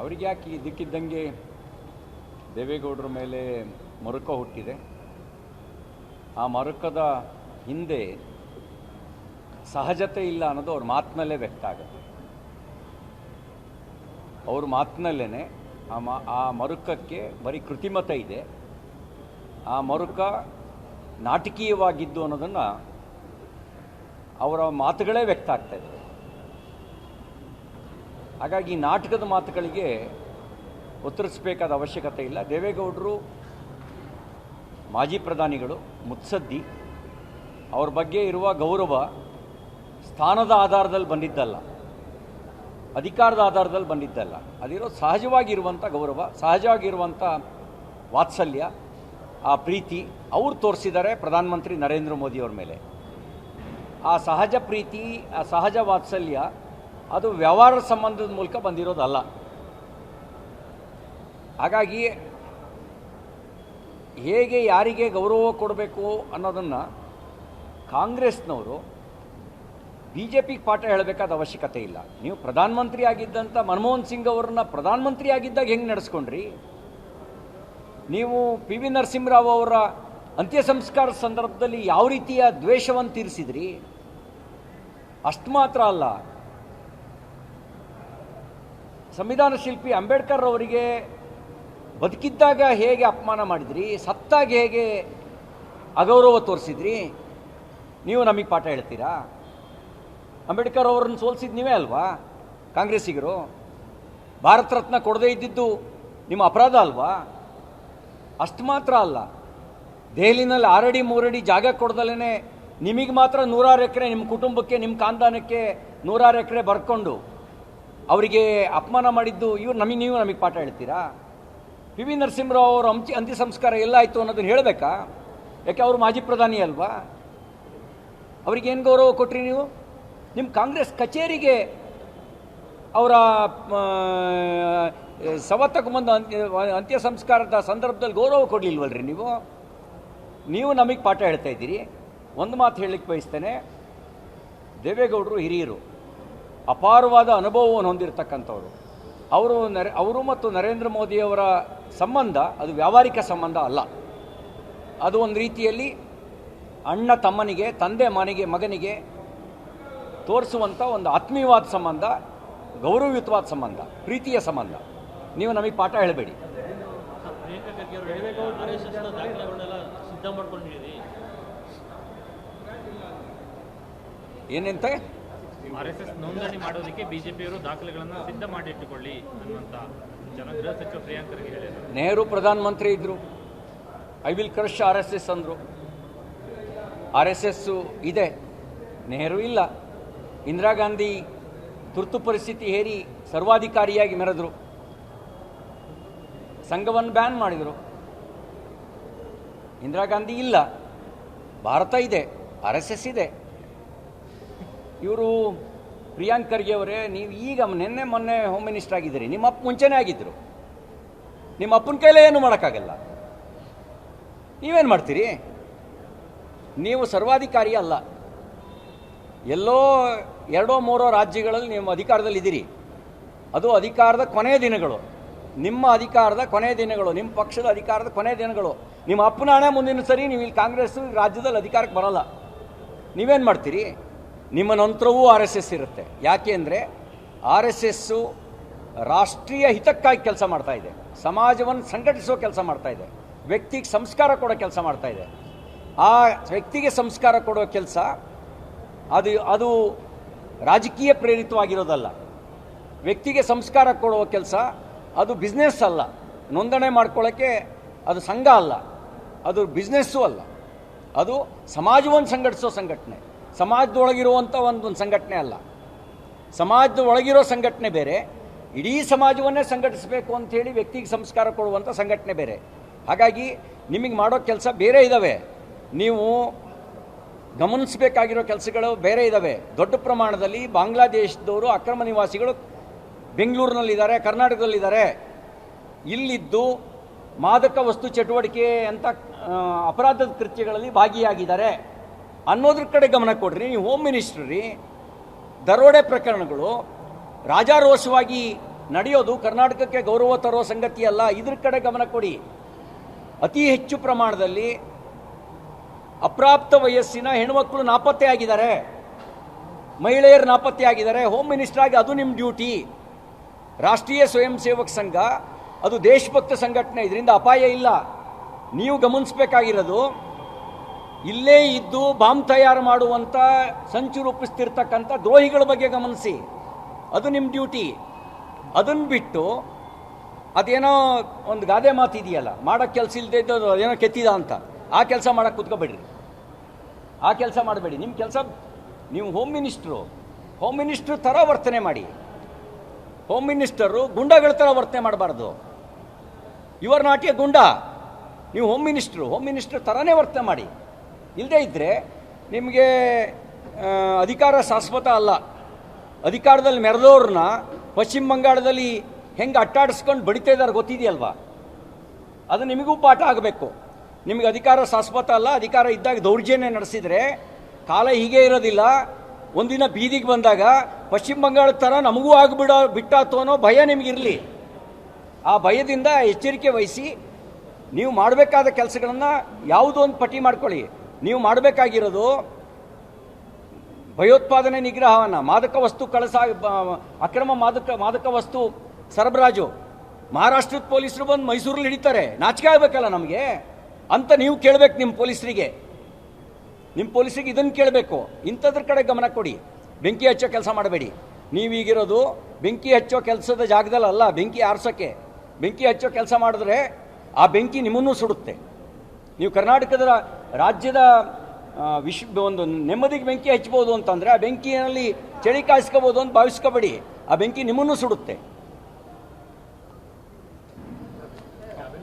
ಅವರಿಗೆ ಯಾಕೆ ಇದಕ್ಕಿದ್ದಂಗೆ ದೇವೇಗೌಡರ ಮೇಲೆ ಮರುಕ ಹುಟ್ಟಿದೆ. ಆ ಮರುಕದ ಹಿಂದೆ ಸಹಜತೆ ಇಲ್ಲ ಅನ್ನೋದು ಅವ್ರ ಮಾತಿನಲ್ಲೇ ವ್ಯಕ್ತ ಆಗುತ್ತೆ. ಅವ್ರ ಮಾತಿನಲ್ಲೇ ಆ ಮರುಕಕ್ಕೆ ಬರೀ ಕೃತಿಮತ ಇದೆ. ಆ ಮರುಕ ನಾಟಕೀಯವಾಗಿದ್ದು ಅನ್ನೋದನ್ನು ಅವರ ಮಾತುಗಳೇ ವ್ಯಕ್ತ ಆಗ್ತಾ ಇದೆ. ಹಾಗಾಗಿ ನಾಟಕದ ಮಾತುಗಳಿಗೆ ಉತ್ತರಿಸಬೇಕಾದ ಅವಶ್ಯಕತೆ ಇಲ್ಲ. ದೇವೇಗೌಡರು ಮಾಜಿ ಪ್ರಧಾನಿಗಳು, ಮುತ್ಸದ್ದಿ. ಅವ್ರ ಬಗ್ಗೆ ಇರುವ ಗೌರವ ಸ್ಥಾನದ ಆಧಾರದಲ್ಲಿ ಬಂದಿದ್ದಲ್ಲ, ಅಧಿಕಾರದ ಆಧಾರದಲ್ಲಿ ಬಂದಿದ್ದಲ್ಲ. ಅದಿರೋ ಸಹಜವಾಗಿರುವಂಥ ಗೌರವ, ಸಹಜವಾಗಿರುವಂಥ ವಾತ್ಸಲ್ಯ, ಆ ಪ್ರೀತಿ ಅವರು ತೋರಿಸಿದ್ದಾರೆ ಪ್ರಧಾನಮಂತ್ರಿ ನರೇಂದ್ರ ಮೋದಿಯವ್ರ ಮೇಲೆ. ಆ ಸಹಜ ಪ್ರೀತಿ, ಆ ಸಹಜ ವಾತ್ಸಲ್ಯ ಅದು ವ್ಯವಹಾರ ಸಂಬಂಧದ ಮೂಲಕ ಬಂದಿರೋದಲ್ಲ. ಹಾಗಾಗಿ ಹೇಗೆ ಯಾರಿಗೆ ಗೌರವ ಕೊಡಬೇಕು ಅನ್ನೋದನ್ನು ಕಾಂಗ್ರೆಸ್ನವರು BJPಗೆ ಪಾಠ ಹೇಳಬೇಕಾದ ಅವಶ್ಯಕತೆ ಇಲ್ಲ. ನೀವು ಪ್ರಧಾನಮಂತ್ರಿ ಆಗಿದ್ದಂಥ ಮನಮೋಹನ್ ಸಿಂಗ್ ಅವ್ರನ್ನ ಪ್ರಧಾನಮಂತ್ರಿ ಆಗಿದ್ದಾಗ ಹೆಂಗೆ ನಡೆಸ್ಕೊಂಡ್ರಿ? ನೀವು PV ನರಸಿಂಹರಾವ್ ಅವರ ಅಂತ್ಯ ಸಂಸ್ಕಾರದ ಸಂದರ್ಭದಲ್ಲಿ ಯಾವ ರೀತಿಯ ದ್ವೇಷವನ್ನು ತೀರಿಸಿದ್ರಿ? ಅಷ್ಟು ಮಾತ್ರ ಅಲ್ಲ, ಸಂವಿಧಾನ ಶಿಲ್ಪಿ ಅಂಬೇಡ್ಕರ್ ಅವರಿಗೆ ಬದುಕಿದ್ದಾಗ ಹೇಗೆ ಅಪಮಾನ ಮಾಡಿದ್ರಿ, ಸತ್ತಾಗ ಹೇಗೆ ಅಗೌರವ ತೋರಿಸಿದ್ರಿ? ನೀವು ನಮಗೆ ಪಾಠ ಹೇಳ್ತೀರಾ? ಅಂಬೇಡ್ಕರ್ ಅವರನ್ನು ಸೋಲಿಸಿದ್ದು ನೀವೇ ಅಲ್ವಾ ಕಾಂಗ್ರೆಸ್ಸಿಗರು? ಭಾರತ ರತ್ನ ಕೊಡದೇ ಇದ್ದಿದ್ದು ನಿಮ್ಮ ಅಪರಾಧ ಅಲ್ವಾ? ಅಷ್ಟು ಮಾತ್ರ ಅಲ್ಲ, ದೆಹಲಿನಲ್ಲಿ 6 ಅಡಿ 3 ಅಡಿ ಜಾಗ ಕೊಡ್ದಲೇ ನಿಮಗೆ ಮಾತ್ರ 106 ಎಕರೆ, ನಿಮ್ಮ ಕುಟುಂಬಕ್ಕೆ, ನಿಮ್ಮ ಖಾನ್ದಾನಕ್ಕೆ 106 ಎಕರೆ ಬರ್ಕೊಂಡು ಅವರಿಗೆ ಅಪಮಾನ ಮಾಡಿದ್ದು ನೀವು ನಮಗೆ ಪಾಠ ಹೇಳ್ತೀರಾ? PV ನರಸಿಂಹರಾವ್ ಅವರ ಅಂತ್ಯ ಸಂಸ್ಕಾರ ಎಲ್ಲಾಯಿತು ಅನ್ನೋದನ್ನು ಹೇಳಬೇಕಾ? ಯಾಕೆ ಅವರು ಮಾಜಿ ಪ್ರಧಾನಿ ಅಲ್ವಾ? ಅವ್ರಿಗೇನು ಗೌರವ ಕೊಟ್ರಿ ನೀವು? ನಿಮ್ಮ ಕಾಂಗ್ರೆಸ್ ಕಚೇರಿಗೆ ಅವರ ಸವತ್ತಕ್ಕೆ ಅಂತ್ಯ ಸಂಸ್ಕಾರದ ಸಂದರ್ಭದಲ್ಲಿ ಗೌರವ ಕೊಡಲಿಲ್ವಲ್ರಿ ನೀವು ನಮಗೆ ಪಾಠ ಹೇಳ್ತಾ ಇದ್ದೀರಿ. ಒಂದು ಮಾತು ಹೇಳಲಿಕ್ಕೆ ಬಯಸ್ತೇನೆ, ದೇವೇಗೌಡರು ಹಿರಿಯರು, ಅಪಾರವಾದ ಅನುಭವವನ್ನು ಹೊಂದಿರತಕ್ಕಂಥವ್ರು. ಅವರು ಮತ್ತು ನರೇಂದ್ರ ಮೋದಿಯವರ ಸಂಬಂಧ ಅದು ವ್ಯಾವಹಾರಿಕ ಸಂಬಂಧ ಅಲ್ಲ. ಅದು ಒಂದು ರೀತಿಯಲ್ಲಿ ಅಣ್ಣ ತಮ್ಮನಿಗೆ, ತಂದೆ ಮಗನಿಗೆ ತೋರಿಸುವಂಥ ಒಂದು ಆತ್ಮೀಯವಾದ ಸಂಬಂಧ, ಗೌರವಯುತವಾದ ಸಂಬಂಧ, ಪ್ರೀತಿಯ ಸಂಬಂಧ. ನೀವು ನಮಗೆ ಪಾಠ ಹೇಳಬೇಡಿ. ಏನಂತ RSS ನೋಂದಣಿ ಮಾಡೋದಕ್ಕೆ ಬಿಜೆಪಿಯವರು ದಾಖಲೆಗಳನ್ನು ಸಿದ್ಧ ಮಾಡಿಟ್ಟುಕೊಳ್ಳಿ ಅನ್ನುವಂಥ ಗೃಹ ಸಚಿವ ಪ್ರಿಯಾಂಕ್ ಖರ್ಗೆ ಹೇಳಿದರು. ನೆಹರು ಪ್ರಧಾನಮಂತ್ರಿ ಇದ್ದರು, ಐ ವಿಲ್ ಕ್ರಶ್ RSS ಅಂದರು. RSS ಇದೆ, ನೆಹರು ಇಲ್ಲ. ಇಂದಿರಾ ಗಾಂಧಿ ತುರ್ತು ಪರಿಸ್ಥಿತಿ ಹೇರಿ ಸರ್ವಾಧಿಕಾರಿಯಾಗಿ ಮೆರೆದರು, ಸಂಘವನ್ನು ಬ್ಯಾನ್ ಮಾಡಿದರು. ಇಂದಿರಾ ಗಾಂಧಿ ಇಲ್ಲ, ಭಾರತ ಇದೆ, RSS ಇದೆ. ಇವರು ಪ್ರಿಯಾಂಕ್ ಖರ್ಗೆ ಅವರೇ, ನೀವು ಈಗ ಮೊನ್ನೆ ಹೋಮ್ ಮಿನಿಸ್ಟರ್ ಆಗಿದ್ದೀರಿ, ನಿಮ್ಮ ಅಪ್ಪ ಮುಂಚೆನೇ ಆಗಿದ್ದರು. ನಿಮ್ಮ ಅಪ್ಪನ ಕೈಲೇ ಏನು ಮಾಡೋಕ್ಕಾಗಲ್ಲ. ನೀವೇನು ಮಾಡ್ತೀರಿ? ನೀವು ಸರ್ವಾಧಿಕಾರಿ ಅಲ್ಲ. ಎಲ್ಲೋ 2-3 ರಾಜ್ಯಗಳಲ್ಲಿ ನೀವು ಅಧಿಕಾರದಲ್ಲಿದ್ದೀರಿ. ಅದು ಅಧಿಕಾರದ ಕೊನೆಯ ದಿನಗಳು, ನಿಮ್ಮ ಅಧಿಕಾರದ ಕೊನೆಯ ದಿನಗಳು, ನಿಮ್ಮ ಪಕ್ಷದ ಅಧಿಕಾರದ ಕೊನೆಯ ದಿನಗಳು. ನಿಮ್ಮ ಅಪ್ಪನ ಹಣೆ ಮುಂದಿನ ಸರಿ ನೀವು ಇಲ್ಲಿ ಕಾಂಗ್ರೆಸ್ ರಾಜ್ಯದಲ್ಲಿ ಅಧಿಕಾರಕ್ಕೆ ಬರೋಲ್ಲ. ನೀವೇನು ಮಾಡ್ತೀರಿ? ನಿಮ್ಮ ನಂತರವೂ RSS ಇರುತ್ತೆ. ಯಾಕೆ ಅಂದರೆ RSS ರಾಷ್ಟ್ರೀಯ ಹಿತಕ್ಕಾಗಿ ಕೆಲಸ ಮಾಡ್ತಾ ಇದೆ, ಸಮಾಜವನ್ನು ಸಂಘಟಿಸೋ ಕೆಲಸ ಮಾಡ್ತಾ ಇದೆ, ವ್ಯಕ್ತಿಗೆ ಸಂಸ್ಕಾರ ಕೊಡೋ ಕೆಲಸ ಮಾಡ್ತಾ ಇದೆ. ಆ ವ್ಯಕ್ತಿಗೆ ಸಂಸ್ಕಾರ ಕೊಡೋ ಕೆಲಸ ಅದು ರಾಜಕೀಯ ಪ್ರೇರಿತವಾಗಿರೋದಲ್ಲ. ವ್ಯಕ್ತಿಗೆ ಸಂಸ್ಕಾರ ಕೊಡುವ ಕೆಲಸ ಅದು ಬಿಸ್ನೆಸ್ ಅಲ್ಲ, ನೋಂದಣಿ ಮಾಡ್ಕೊಳ್ಳೋಕ್ಕೆ ಅದು ಸಂಘ ಅಲ್ಲ, ಅದು ಬಿಸ್ನೆಸ್ಸು ಅಲ್ಲ. ಅದು ಸಮಾಜವನ್ನು ಸಂಘಟಿಸೋ ಸಂಘಟನೆ, ಸಮಾಜದೊಳಗಿರುವಂಥ ಒಂದು ಸಂಘಟನೆ ಅಲ್ಲ. ಸಮಾಜದ ಒಳಗಿರೋ ಸಂಘಟನೆ ಬೇರೆ, ಇಡೀ ಸಮಾಜವನ್ನೇ ಸಂಘಟಿಸಬೇಕು ಅಂಥೇಳಿ ವ್ಯಕ್ತಿಗೆ ಸಂಸ್ಕಾರ ಕೊಡುವಂಥ ಸಂಘಟನೆ ಬೇರೆ. ಹಾಗಾಗಿ ನಿಮಗೆ ಮಾಡೋ ಕೆಲಸ ಬೇರೆ ಇದ್ದಾವೆ, ನೀವು ಗಮನಿಸಬೇಕಾಗಿರೋ ಕೆಲಸಗಳು ಬೇರೆ ಇದ್ದಾವೆ. ದೊಡ್ಡ ಪ್ರಮಾಣದಲ್ಲಿ ಬಾಂಗ್ಲಾದೇಶದವರು ಅಕ್ರಮ ನಿವಾಸಿಗಳು ಬೆಂಗಳೂರಿನಲ್ಲಿದ್ದಾರೆ, ಕರ್ನಾಟಕದಲ್ಲಿದ್ದಾರೆ. ಇಲ್ಲಿದ್ದು ಮಾದಕ ವಸ್ತು ಚಟುವಟಿಕೆ ಅಂತ ಅಪರಾಧದ ಕೃತ್ಯಗಳಲ್ಲಿ ಭಾಗಿಯಾಗಿದ್ದಾರೆ ಅನ್ನೋದ್ರ ಕಡೆ ಗಮನ ಕೊಡ್ರಿ. ನೀವು ಹೋಮ್ ಮಿನಿಸ್ಟ್ರಿ, ದರೋಡೆ ಪ್ರಕರಣಗಳು ರಾಜಾರೋಷವಾಗಿ ನಡೆಯೋದು ಕರ್ನಾಟಕಕ್ಕೆ ಗೌರವ ತರೋ ಸಂಗತಿ ಅಲ್ಲ. ಇದ್ರ ಕಡೆ ಗಮನ ಕೊಡಿ. ಅತಿ ಹೆಚ್ಚು ಪ್ರಮಾಣದಲ್ಲಿ ಅಪ್ರಾಪ್ತ ವಯಸ್ಸಿನ ಹೆಣ್ಮಕ್ಳು ನಾಪತ್ತೆ ಆಗಿದ್ದಾರೆ, ಮಹಿಳೆಯರು ನಾಪತ್ತೆ ಆಗಿದ್ದಾರೆ. ಹೋಮ್ ಮಿನಿಸ್ಟರ್ ಆಗಿ ಅದು ನಿಮ್ಮ ಡ್ಯೂಟಿ. ರಾಷ್ಟ್ರೀಯ ಸ್ವಯಂ ಸೇವಕ ಸಂಘ ಅದು ದೇಶಭಕ್ತ ಸಂಘಟನೆ, ಇದರಿಂದ ಅಪಾಯ ಇಲ್ಲ. ನೀವು ಗಮನಿಸಬೇಕಾಗಿರೋದು ಇಲ್ಲೇ ಇದ್ದು ಬಾಂಬ್ ತಯಾರು ಮಾಡುವಂಥ ಸಂಚು ರೂಪಿಸ್ತಿರ್ತಕ್ಕಂಥ ದ್ರೋಹಿಗಳ ಬಗ್ಗೆ ಗಮನಿಸಿ, ಅದು ನಿಮ್ಮ ಡ್ಯೂಟಿ. ಅದನ್ನು ಬಿಟ್ಟು ಅದೇನೋ ಒಂದು ಗಾದೆ ಮಾತಿದೆಯಲ್ಲ, ಮಾಡೋಕ್ಕೆ ಕೆಲಸ ಇಲ್ಲದೆ ಇದ್ದದ್ದು ಅದೇನೋ ಕೆತ್ತಿದ ಅಂತ, ಆ ಕೆಲಸ ಮಾಡೋಕ್ಕೆ ಕೂತ್ಕೊಬೇಡ್ರಿ, ಆ ಕೆಲಸ ಮಾಡಬೇಡಿ. ನಿಮ್ಮ ಕೆಲಸ, ನೀವು ಹೋಮ್ ಮಿನಿಸ್ಟ್ರು ಥರ ವರ್ತನೆ ಮಾಡಿ. ಹೋಮ್ ಮಿನಿಸ್ಟರು ಗುಂಡಾಗಳ ಥರ ವರ್ತನೆ ಮಾಡಬಾರ್ದು. ಯುವರ್ ನಾಟ್ ಎ ಗುಂಡ. ನೀವು ಹೋಮ್ ಮಿನಿಸ್ಟ್ರು ಥರನೇ ವರ್ತನೆ ಮಾಡಿ. ಇಲ್ಲದೇ ಇದ್ದರೆ ನಿಮಗೆ ಅಧಿಕಾರ ಶಾಶ್ವತ ಅಲ್ಲ. ಅಧಿಕಾರದಲ್ಲಿ ಮೆರೆದವ್ರನ್ನ ಪಶ್ಚಿಮ ಬಂಗಾಳದಲ್ಲಿ ಹೆಂಗೆ ಅಟ್ಟಾಡಿಸ್ಕೊಂಡು ಬಡಿತಾ ಇದ್ದಾರೆ ಗೊತ್ತಿದೆಯಲ್ವಾ? ಅದು ನಿಮಗೂ ಪಾಠ ಆಗಬೇಕು. ನಿಮಗೆ ಅಧಿಕಾರ ಶಾಶ್ವತ ಅಲ್ಲ. ಅಧಿಕಾರ ಇದ್ದಾಗ ದೌರ್ಜನ್ಯ ನಡೆಸಿದರೆ ಕಾಲ ಹೀಗೆ ಇರೋದಿಲ್ಲ. ಒಂದಿನ ಬೀದಿಗೆ ಬಂದಾಗ ಪಶ್ಚಿಮ ಬಂಗಾಳದ ಥರ ನಮಗೂ ಬಿಟ್ಟಾತು ಅನ್ನೋ ಭಯ ನಿಮಗಿರಲಿ. ಆ ಭಯದಿಂದ ಎಚ್ಚರಿಕೆ ವಹಿಸಿ ನೀವು ಮಾಡಬೇಕಾದ ಕೆಲಸಗಳನ್ನು ಯಾವುದೋ ಒಂದು ಪಟ್ಟಿ ಮಾಡ್ಕೊಳ್ಳಿ. ನೀವು ಮಾಡಬೇಕಾಗಿರೋದು ಭಯೋತ್ಪಾದನೆ ನಿಗ್ರಹವನ್ನು, ಮಾದಕ ವಸ್ತು ಅಕ್ರಮ ಮಾದಕ ವಸ್ತು ಸರಬರಾಜು. ಮಹಾರಾಷ್ಟ್ರದ ಪೊಲೀಸರು ಬಂದು ಮೈಸೂರಲ್ಲಿ ಹಿಡಿತಾರೆ, ನಾಚಿಕೆ ಆಗಬೇಕಲ್ಲ ನಮಗೆ ಅಂತ ನೀವು ಕೇಳಬೇಕು. ನಿಮ್ಮ ಪೊಲೀಸರಿಗೆ ಇದನ್ನು ಕೇಳಬೇಕು. ಇಂಥದ್ರ ಕಡೆ ಗಮನ ಕೊಡಿ. ಬೆಂಕಿ ಹಚ್ಚೋ ಕೆಲಸ ಮಾಡಬೇಡಿ. ನೀವೀಗಿರೋದು ಬೆಂಕಿ ಹಚ್ಚೋ ಕೆಲಸದ ಜಾಗದಲ್ಲ, ಬೆಂಕಿ ಆರಿಸೋಕ್ಕೆ. ಬೆಂಕಿ ಹಚ್ಚೋ ಕೆಲಸ ಮಾಡಿದ್ರೆ ಆ ಬೆಂಕಿ ನಿಮ್ಮನ್ನೂ ಸುಡುತ್ತೆ. ನೀವು ಕರ್ನಾಟಕದ ರಾಜ್ಯದ ಒಂದು ನೆಮ್ಮದಿಗೆ ಬೆಂಕಿ ಹಚ್ಬೋದು ಅಂತಂದರೆ ಆ ಬೆಂಕಿಯಲ್ಲಿ ಚಳಿ ಕಾಯಿಸ್ಕೋಬೋದು ಅಂತ ಭಾವಿಸ್ಕೋಬೇಡಿ. ಆ ಬೆಂಕಿ ನಿಮ್ಮನ್ನೂ ಸುಡುತ್ತೆ.